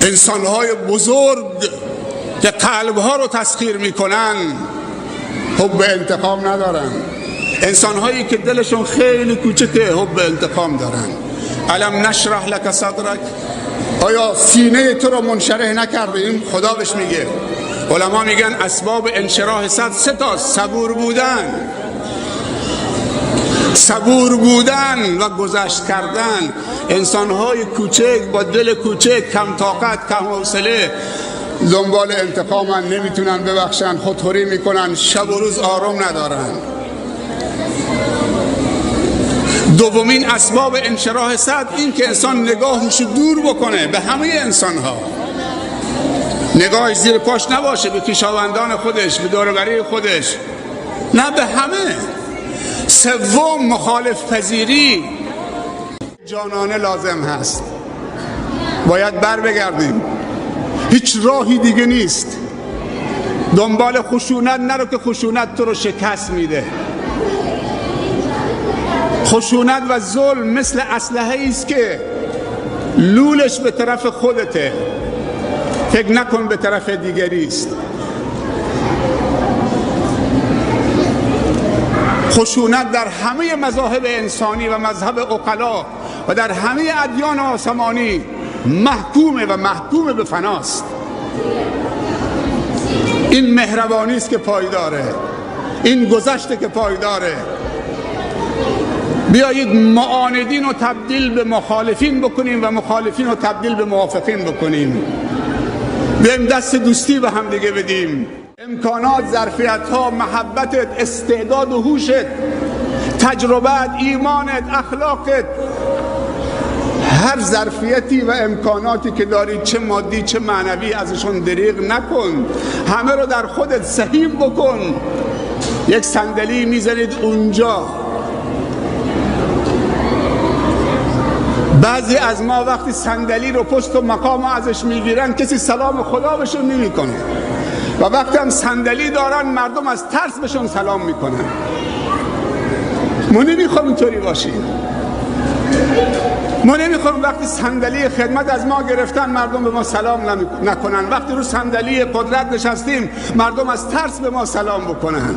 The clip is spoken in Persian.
انسانهای بزرگ که قلبها رو تسخیر میکنن حب انتقام ندارن. انسانهایی که دلشون خیلی کوچکه حب انتقام دارن. الم نشرح لک صدرک، آیا سینه تو رو منشرح نکردیم؟ خدا بهش میگه. علما میگن اسباب انشراح صدر 3 تاست: صبور بودن و گذشت کردن. انسانهای کوچک با دل کوچک، کم طاقت، کم حوصله، دنبال انتقامن، نمیتونن ببخشن، خودخوری میکنن، شب و روز آرام ندارن. دومین اسباب انشراح صدر این که انسان نگاهش دور بکنه به همه انسانها، نگاهش زیر پاش نباشه به خویشاوندان خودش، به دور و بری خودش، نه به همه. سوم مخالف پذیری جانانه لازم هست. باید بر بگردیم، هیچ راهی دیگه نیست. دنبال خشونت نرو که خشونت تو رو شکست میده. خشونت و ظلم مثل اسلحه است که لولش به طرف خودته، فکر نکن به طرف دیگری است. خشونت در همه مذاهب انسانی و مذهب عقلا و در همه ادیان آسمانی محکومه و محکوم به فناست. این مهربانی است که پایداره، این گذشته که پایداره. بیایید معاندین رو تبدیل به مخالفین بکنیم و مخالفین رو تبدیل به موافقین بکنیم. بیاییم دست دوستی به هم دیگه بدیم. امکانات، ظرفیت‌ها، محبتت، استعداد و هوشت، تجربت، ایمانت، اخلاقت، هر ظرفیتی و امکاناتی که داری، چه مادی چه معنوی، ازشون دریغ نکن. همه رو در خودت سهیم بکن. یک صندلی میذارید اونجا. بعضی از ما وقتی صندلی رو پشت و مقام ازش میگیرن کسی سلام خدا بهشون نمیکنه و وقتی هم صندلی دارن مردم از ترس بهشون سلام میکنن. ما نمیخوام اینطوری باشیم. ما نمیخوام وقتی صندلی خدمت از ما گرفتن مردم به ما سلام نکنن، وقتی رو صندلی قدرت نشستیم مردم از ترس به ما سلام بکنن.